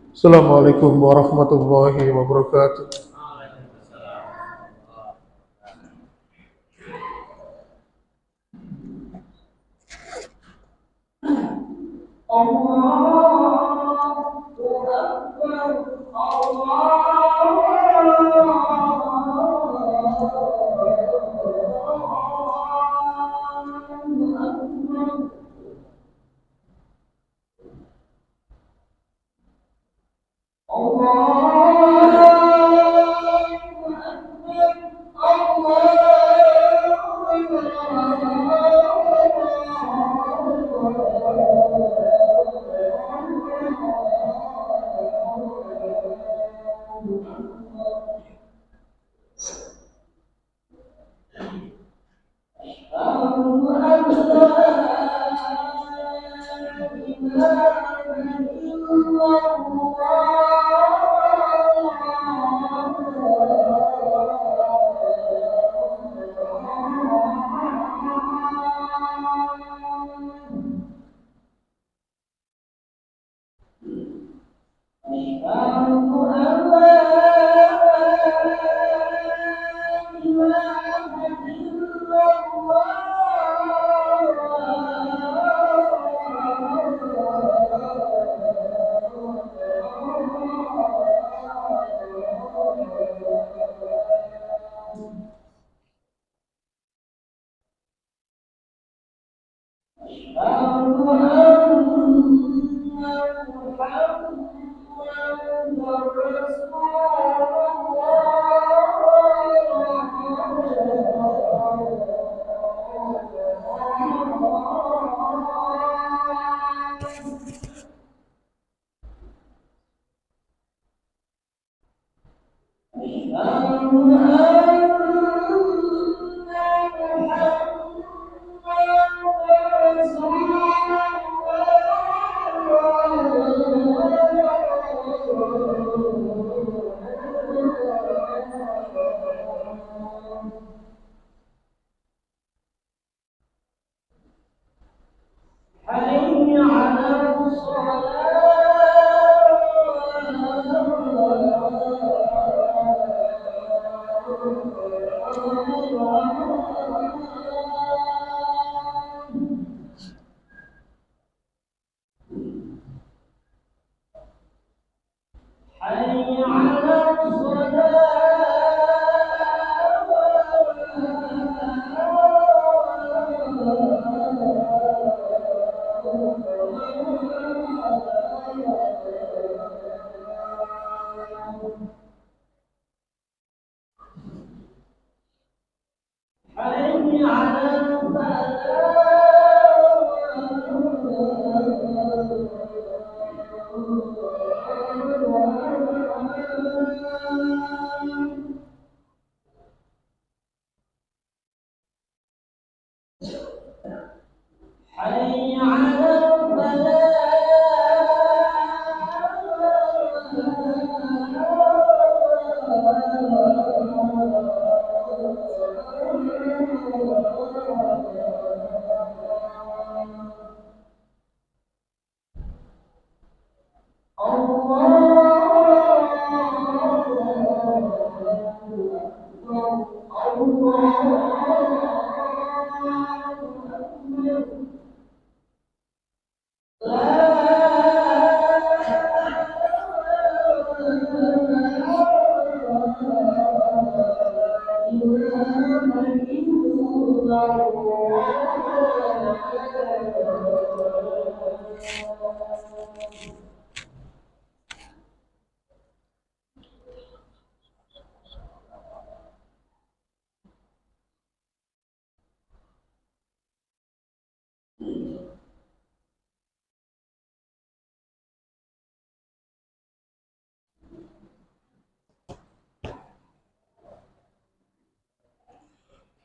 Assalamualaikum warahmatullahi wabarakatuh.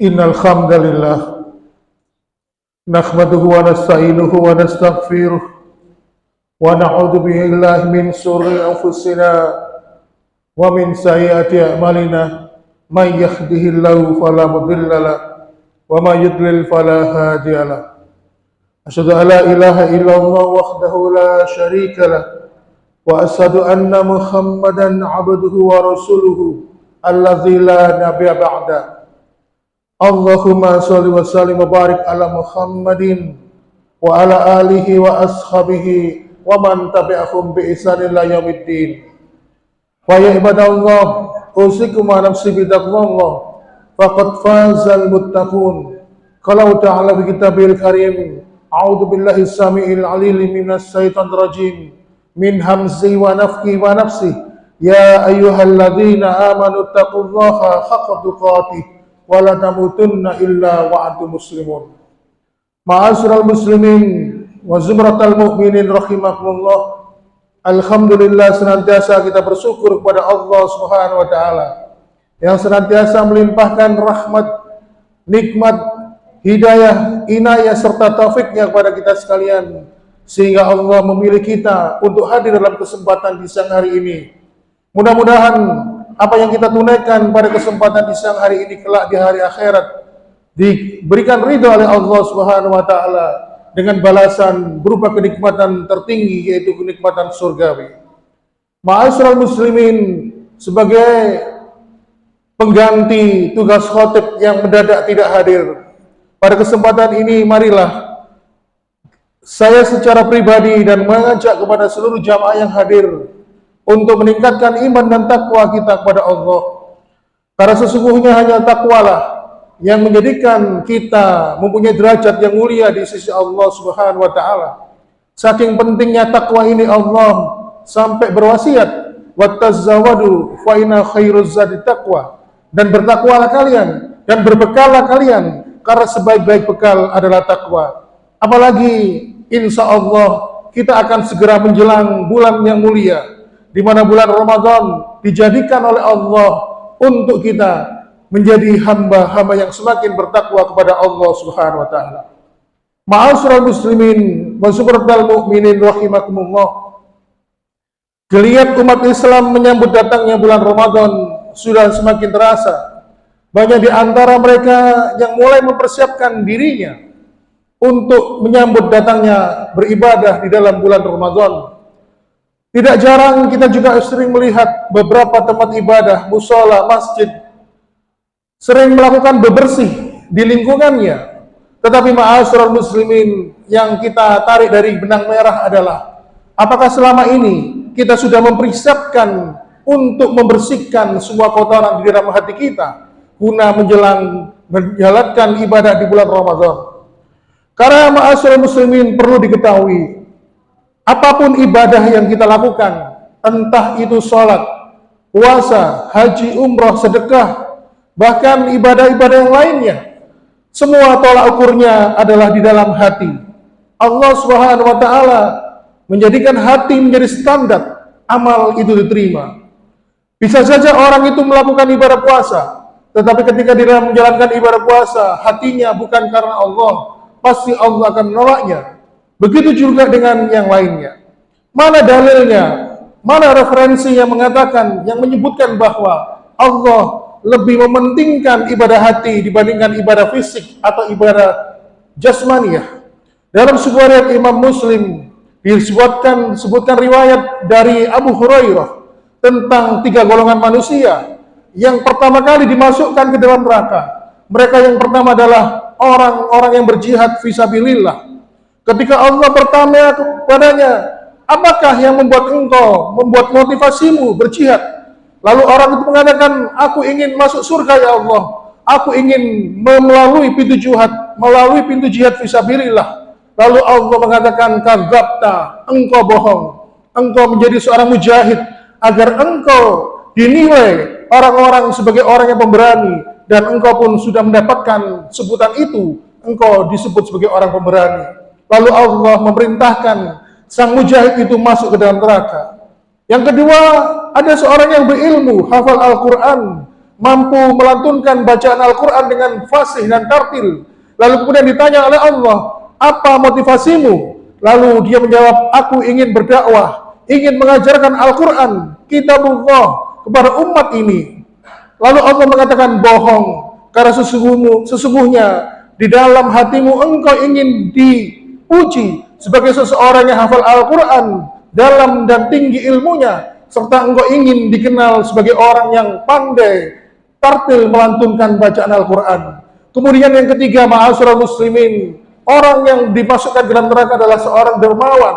Innal hamdalillah nahmaduhu wa nasta'inuhu wa nastaghfiruh wa na'udzu billahi min shururi anfusina wa min sayyiati a'malina may yahdihillahu fala mudilla lahu wa may yudlil fala hadiya lahu. Asyhadu an la ilaha illallah wahdahu la syarika lah وأشهد أن محمدا عبده ورسوله الذي لا نبي بعده اللهم صل وسلم وبارك على محمد وعلى آله وأصحابه ومن تبعهم بإحسان إلى يوم الدين. فيا عباد الله أوصيكم ونفسي بتقوى الله فقد فاز المتقون. قال تعالى في كتابه الكريم أعوذ بالله السميع العليم من الشيطان الرجيم من همزه ونفخه ونفسه يا أيها الذين آمنوا اتقوا الله حق تقاته ولا تموتن إلا وأنتم مسلمون. Ma'asyiral muslimin wa zumratal mu'minin rahimakumullah. Alhamdulillah, senantiasa kita bersyukur kepada Allah Subhanahu wa taala yang senantiasa melimpahkan rahmat, nikmat, hidayah, inayah serta taufiknya kepada kita sekalian, sehingga Allah memilih kita untuk hadir dalam kesempatan di siang hari ini. Mudah-mudahan apa yang kita tunaikan pada kesempatan di siang hari ini kelak di hari akhirat diberikan ridha oleh Allah Subhanahu wa taala dengan balasan berupa kenikmatan tertinggi, yaitu kenikmatan surgawi. Ma'asyiral muslimin, sebagai pengganti tugas khatib yang mendadak tidak hadir pada kesempatan ini, marilah saya secara pribadi dan mengajak kepada seluruh jamaah yang hadir untuk meningkatkan iman dan takwa kita kepada Allah. Karena sesungguhnya hanya takwalah yang menjadikan kita mempunyai derajat yang mulia di sisi Allah Subhanahu wa taala. Saking pentingnya takwa ini, Allah sampai berwasiat, "Wattazawwadu fa inna khairuz zadi taqwa." Dan bertakwalah kalian dan berbekallah kalian karena sebaik-baik bekal adalah takwa. Apalagi insya Allah kita akan segera menjelang bulan yang mulia, di mana bulan Ramadan dijadikan oleh Allah untuk kita menjadi hamba-hamba yang semakin bertakwa kepada Allah Subhanahu wa taala. Ma'asyiral muslimin wa zumratal mu'minin rahimakumullah. Geliat umat Islam menyambut datangnya bulan Ramadan sudah semakin terasa. Banyak di antara mereka yang mulai mempersiapkan dirinya untuk menyambut datangnya beribadah di dalam bulan Ramadan. Tidak jarang kita juga sering melihat beberapa tempat ibadah, mushola, masjid sering melakukan bebersih di lingkungannya. Tetapi ma'asyiral muslimin, yang kita tarik dari benang merah adalah apakah selama ini kita sudah mempersiapkan untuk membersihkan semua kotoran di dalam hati kita guna menjalankan ibadah di bulan Ramadan. Karena ma'asyiral muslimin, perlu diketahui, apapun ibadah yang kita lakukan, entah itu sholat, puasa, haji, umrah, sedekah, bahkan ibadah-ibadah yang lainnya, semua tolak ukurnya adalah di dalam hati. Allah Subhanahu wa taala menjadikan hati menjadi standar amal itu diterima. Bisa saja orang itu melakukan ibadah puasa, tetapi ketika dia menjalankan ibadah puasa, hatinya bukan karena Allah, pasti Allah akan menolaknya. Begitu juga dengan yang lainnya. Mana dalilnya? Mana referensi yang mengatakan, yang menyebutkan bahwa Allah lebih mementingkan ibadah hati dibandingkan ibadah fisik atau ibadah jasmaniyah? Dalam sebuah riwayat Imam Muslim disebutkan riwayat dari Abu Hurairah tentang 3 golongan manusia yang pertama kali dimasukkan ke dalam neraka. Mereka yang pertama adalah orang-orang yang berjihad fisabilillah. Ketika Allah bertanya kepadanya, apakah yang membuat motivasimu berjihad? Lalu orang itu mengatakan, aku ingin masuk surga ya Allah, aku ingin melalui pintu jihad fisabilillah. Lalu Allah mengatakan, kadzabta, engkau bohong, engkau menjadi seorang mujahid agar engkau dinilai orang-orang sebagai orang yang pemberani, dan engkau pun sudah mendapatkan sebutan itu, engkau disebut sebagai orang pemberani. Lalu Allah memerintahkan sang mujahid itu masuk ke dalam neraka. Yang kedua, ada seorang yang berilmu, hafal Al-Quran, mampu melantunkan bacaan Al-Quran dengan fasih dan tartil. Lalu kemudian ditanya oleh Allah, apa motivasimu? Lalu dia menjawab, aku ingin berdakwah, ingin mengajarkan Al-Quran, kitabullah, kepada umat ini. Lalu Allah mengatakan, bohong, karena sesungguhnya di dalam hatimu engkau ingin dipuji sebagai seseorang yang hafal Al-Quran, dalam dan tinggi ilmunya, serta engkau ingin dikenal sebagai orang yang pandai tartil melantunkan bacaan Al-Quran. Kemudian yang ketiga, ma'asyiral muslimin, orang yang dimasukkan ke dalam neraka adalah seorang dermawan.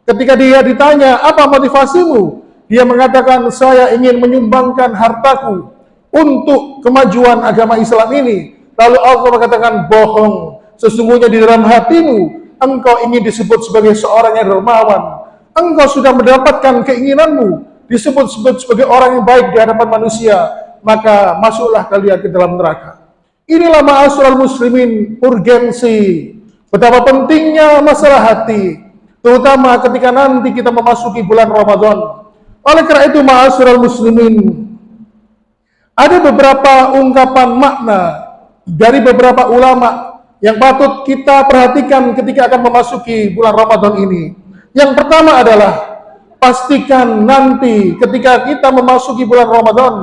Ketika dia ditanya, apa motivasimu? Dia mengatakan, saya ingin menyumbangkan hartaku untuk kemajuan agama Islam ini. Lalu Allah mengatakan, bohong. Sesungguhnya di dalam hatimu, engkau ingin disebut sebagai seorang yang dermawan. Engkau sudah mendapatkan keinginanmu, disebut-sebut sebagai orang yang baik di hadapan manusia, maka masuklah kalian ke dalam neraka. Inilah ma'asyiral muslimin, urgensi betapa pentingnya masalah hati, terutama ketika nanti kita memasuki bulan Ramadan. Oleh karena itu, ma'asyiral muslimin, ada beberapa ungkapan makna dari beberapa ulama yang patut kita perhatikan ketika akan memasuki bulan Ramadan ini. Yang pertama adalah, pastikan nanti ketika kita memasuki bulan Ramadan,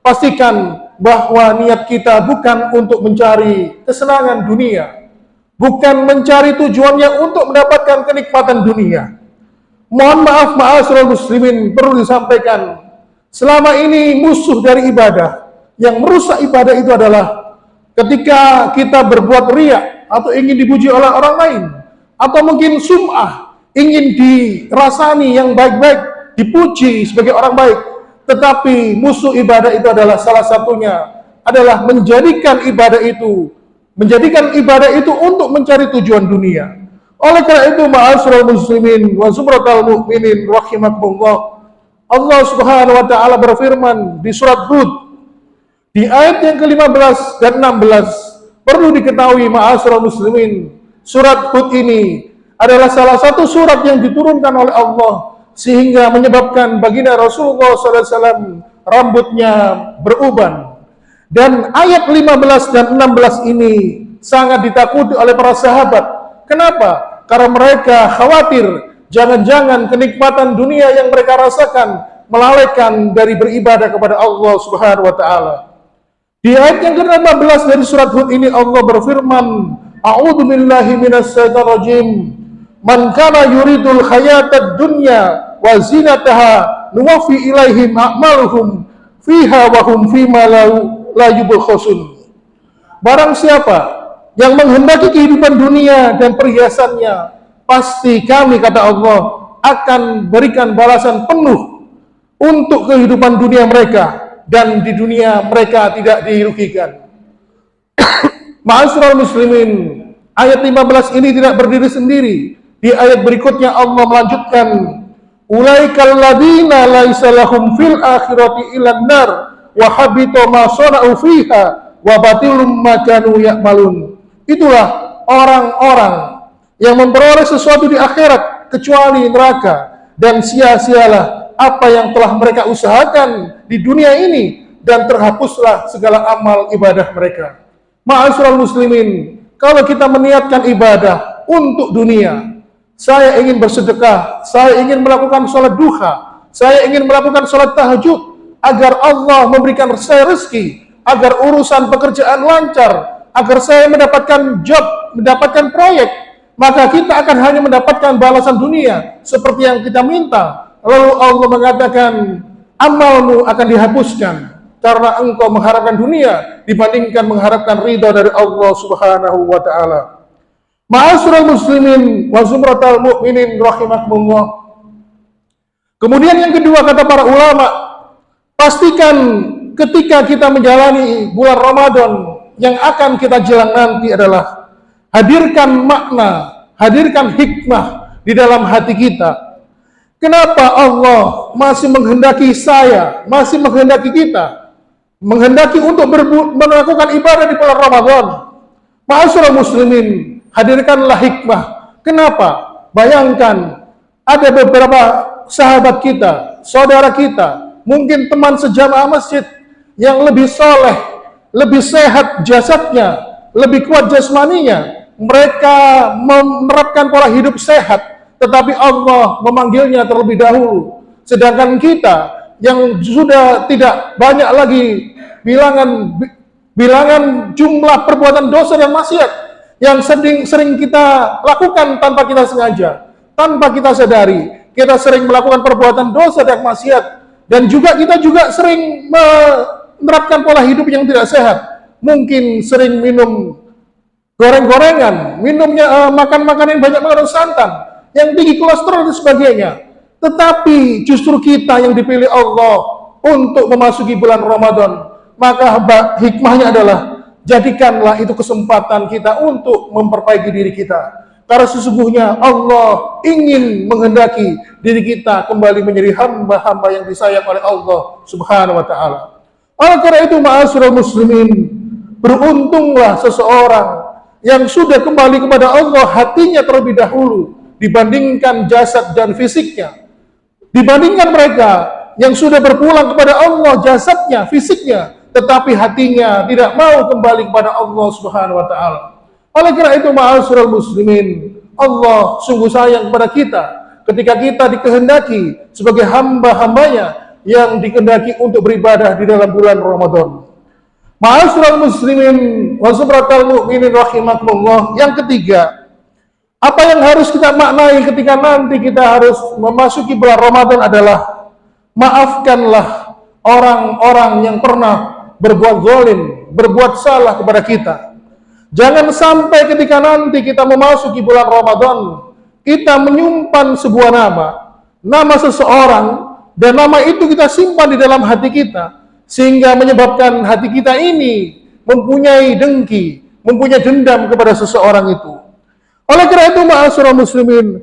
pastikan bahwa niat kita bukan untuk mencari kesenangan dunia, bukan mencari tujuannya untuk mendapatkan kenikmatan dunia. Mohon maaf ma'asyiral muslimin, perlu disampaikan, selama ini musuh dari ibadah, yang merusak ibadah itu adalah ketika kita berbuat riya atau ingin dipuji oleh orang lain, atau mungkin sum'ah, ingin dirasani yang baik-baik, dipuji sebagai orang baik. Tetapi musuh ibadah itu adalah salah satunya adalah menjadikan ibadah itu untuk mencari tujuan dunia. Oleh karena itu, ma'asyiral muslimin wa zumratal mu'minin rahimakumullah, Allah Subhanahu wa taala berfirman di surat Hud di ayat yang ke-15 dan 16. Perlu diketahui ma'asyiral muslimin, surat Hud ini adalah salah satu surat yang diturunkan oleh Allah sehingga menyebabkan baginda Rasulullah SAW rambutnya beruban. Dan ayat 15 dan 16 ini sangat ditakuti oleh para sahabat. Kenapa? Karena mereka khawatir jangan-jangan kenikmatan dunia yang mereka rasakan melalaikan dari beribadah kepada Allah Subhanahu wa taala. Di ayat yang ke-15 dari surat Hud ini Allah berfirman, A'udzu billahi minasyaitonir rajim. Man kana yuridul hayatad dunya wa zinataha nuwaffi ilaihim a'maluhum fiha wa hum fima la yubkhasun. Barang siapa yang menghendaki kehidupan dunia dan perhiasannya, pasti kami, kata Allah, akan berikan balasan penuh untuk kehidupan dunia mereka, dan di dunia mereka tidak dirugikan. Ma'asyiral muslimin, ayat 15 ini tidak berdiri sendiri. Di ayat berikutnya Allah melanjutkan, ulaikal ladzina laisa lahum fil akhirati ilan nar wa habita ma sana'u fiha wa batilum ma kanu ya'malun. Itulah orang-orang yang memperoleh sesuatu di akhirat kecuali neraka, dan sia-sialah apa yang telah mereka usahakan di dunia ini, dan terhapuslah segala amal ibadah mereka. Ma'asyiral muslimin, kalau kita meniatkan ibadah untuk dunia, saya ingin bersedekah, saya ingin melakukan sholat duha, saya ingin melakukan sholat tahajud, agar Allah memberikan saya rezeki, agar urusan pekerjaan lancar, agar saya mendapatkan job, mendapatkan proyek, maka kita akan hanya mendapatkan balasan dunia seperti yang kita minta. Lalu Allah mengatakan, amalmu akan dihapuskan karena engkau mengharapkan dunia dibandingkan mengharapkan ridha dari Allah Subhanahu wa taala. Ma'asyiral muslimin wa zumratal mu'minin rahimakumullah. Kemudian yang kedua, kata para ulama, pastikan ketika kita menjalani bulan Ramadan yang akan kita jalan nanti adalah hadirkan makna, hadirkan hikmah di dalam hati kita. Kenapa Allah masih menghendaki saya, masih menghendaki kita, menghendaki untuk melakukan ibadah di bulan Ramadan? Ma'asyiral muslimin, hadirkanlah hikmah. Kenapa? Bayangkan ada beberapa sahabat kita, saudara kita, mungkin teman sejamaah masjid yang lebih soleh, lebih sehat jasadnya, lebih kuat jasmaninya. Mereka menerapkan pola hidup sehat, tetapi Allah memanggilnya terlebih dahulu. Sedangkan kita yang sudah tidak banyak lagi bilangan jumlah perbuatan dosa dan maksiat yang sering kita lakukan tanpa kita sengaja, tanpa kita sadari, kita sering melakukan perbuatan dosa dan maksiat, dan juga kita juga sering menerapkan pola hidup yang tidak sehat. Mungkin sering minum goreng-gorengan, makan makanan yang banyak mengandung santan, yang tinggi kolesterol dan sebagainya. Tetapi justru kita yang dipilih Allah untuk memasuki bulan Ramadan, maka hikmahnya adalah jadikanlah itu kesempatan kita untuk memperbaiki diri kita. Karena sesungguhnya Allah ingin menghendaki diri kita kembali menjadi hamba-hamba yang disayang oleh Allah Subhanahu wa taala. Oleh karena itu, ma'asyiral muslimin, beruntunglah seseorang yang sudah kembali kepada Allah hatinya terlebih dahulu dibandingkan jasad dan fisiknya. Dibandingkan mereka yang sudah berpulang kepada Allah jasadnya, fisiknya, tetapi hatinya tidak mau kembali kepada Allah Subhanahu wa taala. Oleh karena itu, ma'asyiral muslimin, Allah sungguh sayang kepada kita ketika kita dikehendaki sebagai hamba-hambanya yang dikehendaki untuk beribadah di dalam bulan Ramadan. Ma'asyiral muslimin wa subratal mu'minin rahimakumullah. Yang ketiga, apa yang harus kita maknai ketika nanti kita harus memasuki bulan Ramadan adalah maafkanlah orang-orang yang pernah berbuat zalim, berbuat salah kepada kita. Jangan sampai ketika nanti kita memasuki bulan Ramadan, kita menyimpan sebuah nama seseorang, dan nama itu kita simpan di dalam hati kita, sehingga menyebabkan hati kita ini mempunyai dengki, mempunyai dendam kepada seseorang itu. Oleh karena itu, ma'asyiral muslimin,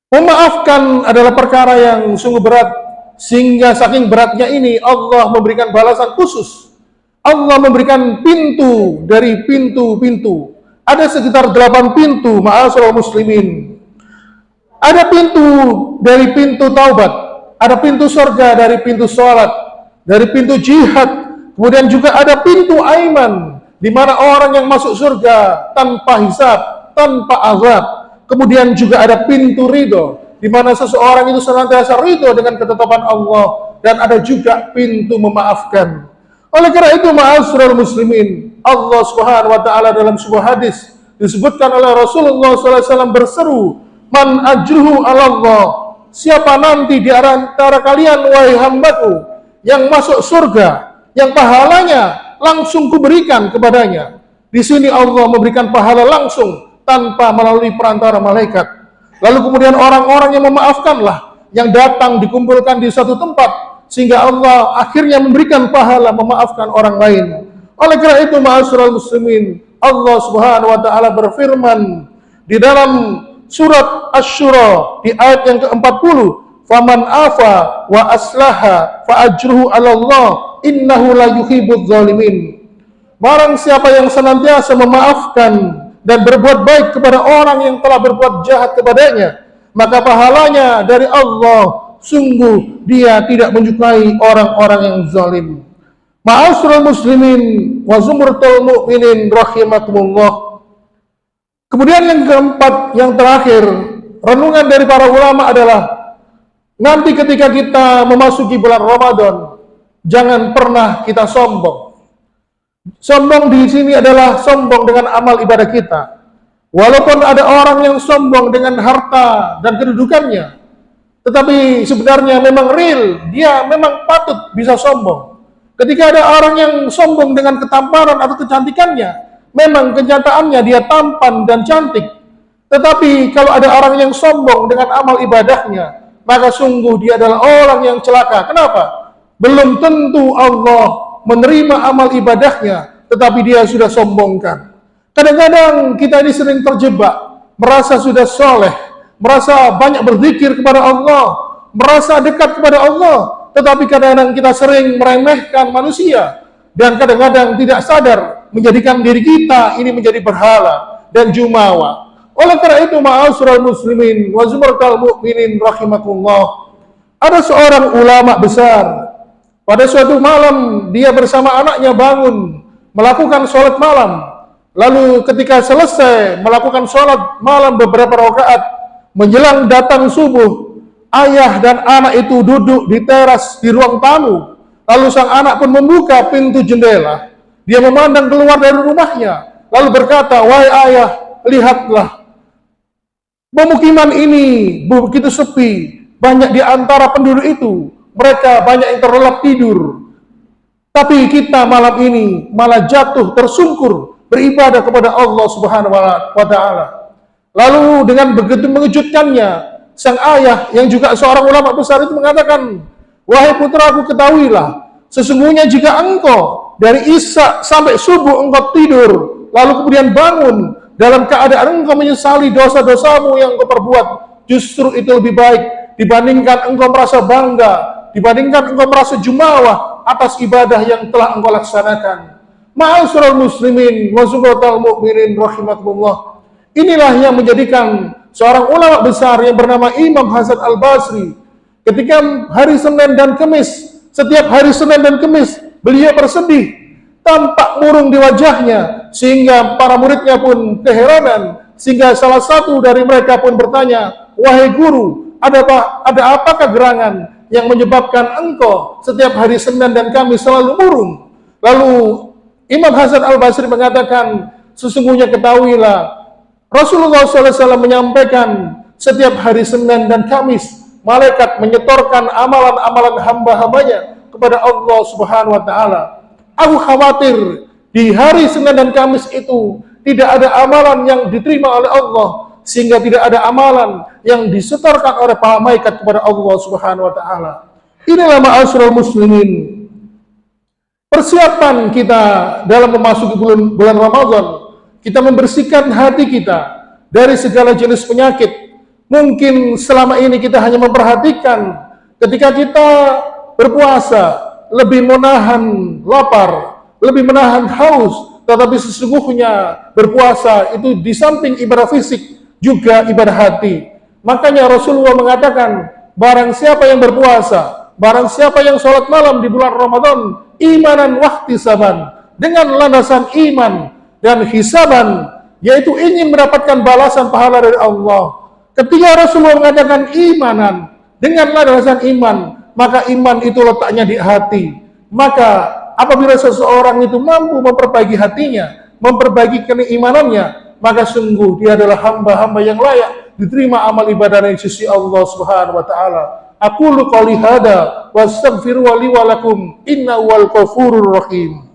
memaafkan adalah perkara yang sungguh berat, sehingga saking beratnya ini Allah memberikan balasan khusus. Allah memberikan pintu dari pintu-pintu. Ada sekitar 8 pintu, ma'asyiral muslimin. Ada pintu dari pintu taubat, ada pintu surga dari pintu sholat, dari pintu jihad, kemudian juga ada pintu aiman, di mana orang yang masuk surga tanpa hisab, tanpa azab. Kemudian juga ada pintu ridho, di mana seseorang itu senantiasa ridho dengan ketetapan Allah, dan ada juga pintu memaafkan. Oleh karena itu, ma'asyiral muslimin, Allah Subhanahu wa taala dalam sebuah hadis disebutkan oleh Rasulullah SAW berseru, "Man ajruhu 'ala Allah." Siapa nanti di antara kalian, wahai hambaku, yang masuk surga, yang pahalanya langsung kuberikan kepadanya. Di sini Allah memberikan pahala langsung tanpa melalui perantara malaikat. Lalu kemudian orang-orang yang memaafkanlah yang datang dikumpulkan di satu tempat, sehingga Allah akhirnya memberikan pahala memaafkan orang lain. Oleh karena itu, ma'asyiral muslimin, Allah Subhanahu wa taala berfirman di dalam surat Asy-Syura di ayat yang ke-40, "Faman afa wa aslaha fa ajruhu 'ala Allah, innahu la yuhibbudz zalimin." Barang siapa yang senantiasa memaafkan dan berbuat baik kepada orang yang telah berbuat jahat kepadanya, maka pahalanya dari Allah. Sungguh dia tidak menyukai orang-orang yang zalim. Ma'asyiral muslimin wa zumratul mu'minin rahimakumullah. Kemudian yang keempat, yang terakhir, renungan dari para ulama adalah nanti ketika kita memasuki bulan Ramadan, jangan pernah kita sombong. Sombong di sini adalah sombong dengan amal ibadah kita. Walaupun ada orang yang sombong dengan harta dan kedudukannya, tetapi sebenarnya memang real, dia memang patut bisa sombong. Ketika ada orang yang sombong dengan ketampanan atau kecantikannya, memang kenyataannya dia tampan dan cantik. Tetapi kalau ada orang yang sombong dengan amal ibadahnya, maka sungguh dia adalah orang yang celaka. Kenapa? Belum tentu Allah menerima amal ibadahnya, tetapi dia sudah sombongkan. Kadang-kadang kita ini sering terjebak, merasa sudah soleh, merasa banyak berzikir kepada Allah, merasa dekat kepada Allah, tetapi kadang-kadang kita sering meremehkan manusia, dan kadang-kadang tidak sadar menjadikan diri kita ini menjadi berhala dan jumawa. Oleh karena itu, ma'asyiral muslimin wa zumratal mu'minin rahimakumullah, ada seorang ulama besar. Pada suatu malam dia bersama anaknya bangun melakukan sholat malam. Lalu ketika selesai melakukan sholat malam beberapa rakaat, menjelang datang subuh, ayah dan anak itu duduk di teras di ruang tamu. Lalu sang anak pun membuka pintu jendela. Dia memandang keluar dari rumahnya, lalu berkata, "Wahai ayah, lihatlah, Pemukiman ini begitu sepi, banyak di antara penduduk itu, mereka banyak yang terlelap tidur. Tapi kita malam ini malah jatuh tersungkur beribadah kepada Allah Subhanahu wa taala. Lalu dengan begitu mengejutkannya, sang ayah yang juga seorang ulama besar itu mengatakan, "Wahai putraku, ketahuilah, sesungguhnya jika engkau dari isya sampai subuh engkau tidur, lalu kemudian bangun dalam keadaan engkau menyesali dosa-dosamu yang engkau perbuat, justru itu lebih baik dibandingkan engkau merasa bangga, dibandingkan engkau merasa jumawa atas ibadah yang telah engkau laksanakan." Ma'asyiral muslimin wa zubatal mu'minin rahimakumullah. Inilah yang menjadikan seorang ulama besar yang bernama Imam Hasan Al-Basri, ketika hari Senin dan Kamis, setiap hari Senin dan Kamis beliau bersedih, tampak murung di wajahnya, sehingga para muridnya pun keheranan, sehingga salah satu dari mereka pun bertanya, "Wahai guru, ada apakah gerangan yang menyebabkan engkau setiap hari Senin dan Kamis selalu murung?" Lalu Imam Hasan Al-Basri mengatakan, "Sesungguhnya ketahuilah, Rasulullah SAW menyampaikan setiap hari Senin dan Kamis malaikat menyetorkan amalan-amalan hamba-hambanya kepada Allah Subhanahu wa taala. Aku khawatir di hari Senin dan Kamis itu tidak ada amalan yang diterima oleh Allah, sehingga tidak ada amalan yang disetorkan oleh para malaikat kepada Allah Subhanahu wa taala." Inilah ma'asyiral muslimin, persiapan kita dalam memasuki bulan Ramadan. Kita membersihkan hati kita dari segala jenis penyakit. Mungkin selama ini kita hanya memperhatikan ketika kita berpuasa, lebih menahan lapar, lebih menahan haus, tetapi sesungguhnya berpuasa itu di samping ibadah fisik juga ibadah hati. Makanya Rasulullah mengatakan, barang siapa yang berpuasa, barang siapa yang sholat malam di bulan Ramadan, imanan wahtisaban, dengan landasan iman dan hisaban, yaitu ingin mendapatkan balasan pahala dari Allah. Ketika Rasulullah mengatakan imanan dengan landasan iman, maka iman itu letaknya di hati. Maka apabila seseorang itu mampu memperbaiki hatinya, memperbaiki keimanannya, maka sungguh dia adalah hamba-hamba yang layak diterima amal ibadah dari sisi Allah Subhanahu wa taala. Aqulu qouli hada wastaghfiru li wa lakum innahu wal ghafurur rahim.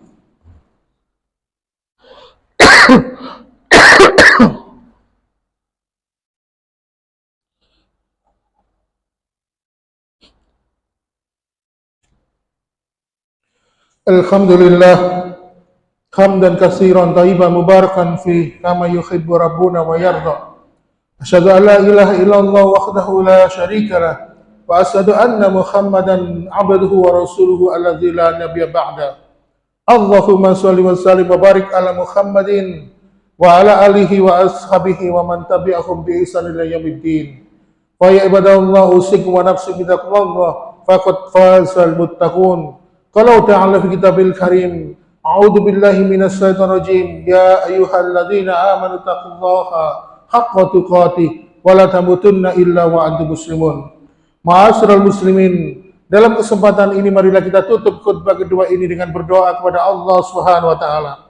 Alhamdulillah hamdan katsiran thayyiban mubarakan fi kama yuhibbu rabbuna wa yarda. Asyhadu an la ilaha illallah wahdahu la syarika lah wa asyhadu anna Muhammadan abduhu wa rasuluhu alladzi la nabiyya ba'da. Allahumma shalli wa sallim wa barik ala Muhammadin wa ala alihi wa ashabihi wa man tabi'ahum bi ihsan ila yaumiddin. Wa ya ibadallah usikum wa nafsi bittaqwallah faqad fazal muttaqun. Qala ta'ala fi kitabil karim, a'udzu billahi minasy syaithanir rajim, ya ayyuhalladzina amanu taqullaha haqqa tuqatih wa la tamutunna illa wa antum muslimun. Ma'asyiral muslimin, dalam kesempatan ini marilah kita tutup khutbah kedua ini dengan berdoa kepada Allah Subhanahu wa taala.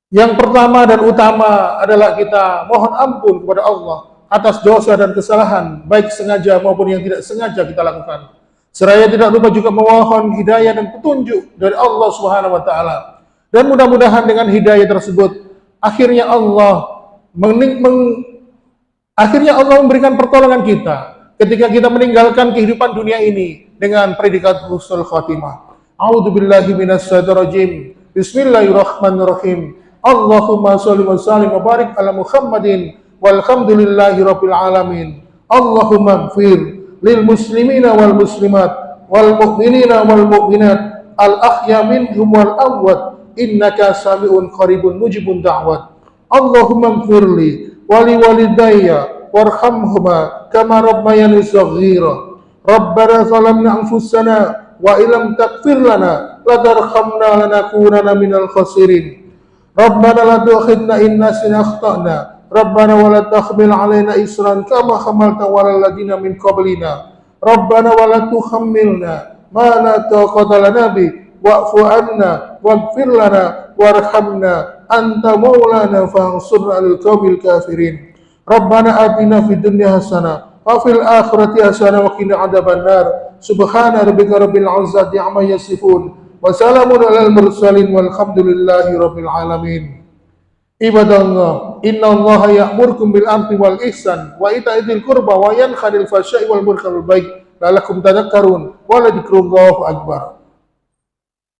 Yang pertama dan utama adalah kita mohon ampun kepada Allah atas dosa dan kesalahan, baik sengaja maupun yang tidak sengaja kita lakukan. Seraya tidak lupa juga memohon hidayah dan petunjuk dari Allah Subhanahu wa taala. Dan mudah-mudahan dengan hidayah tersebut akhirnya Allah memberikan pertolongan kita ketika kita meninggalkan kehidupan dunia ini dengan predikat husnul khatimah. A'udzu billahi minasy syaithanir rajim. Bismillahirrahmanirrahim. Allahumma shalli wa sallim wa barik ala Muhammadin walhamdulillahi rabbil alamin. Allahumma ighfir lil muslimina wal muslimat wal mu'minina wal mu'minat al ahya minhum wal amwat innaka sami'un qaribun mujibun da'wat. Allahumma ighfirli wa li walidayya warhamhuma kama rabbayani shaghira. Rabbana zalamna anfusana wa illam taghfir lana la tarhamna lanakunanna minal khasirin. Rabbana la tu'akhidna in nasina akhtana. Rabbana wa la tahmil alaina isran kama hamalta 'alal ladzina min qablina. Rabbana wa la tuhammilna ma la taqata lana bi wa'fu 'anna waghfir lana warhamna anta maulana fansurna 'alal qaumil kafirin. Rabbana atina fid dunya hasanah wa fil akhirati hasanah wa qina adzabannar. Subhana rabbika rabbil izzati amma yasifun wa salamun alal mursalin walhamdulillahi rabbil alamin. Ibadallah, inna Allah ya'murkum bil amri wal ihsan wa ita'i qurba wa yanha 'anil fahsya'i wal munkari wal baghi la'allakum tadhakkarun wa la dzikrullahi akbar.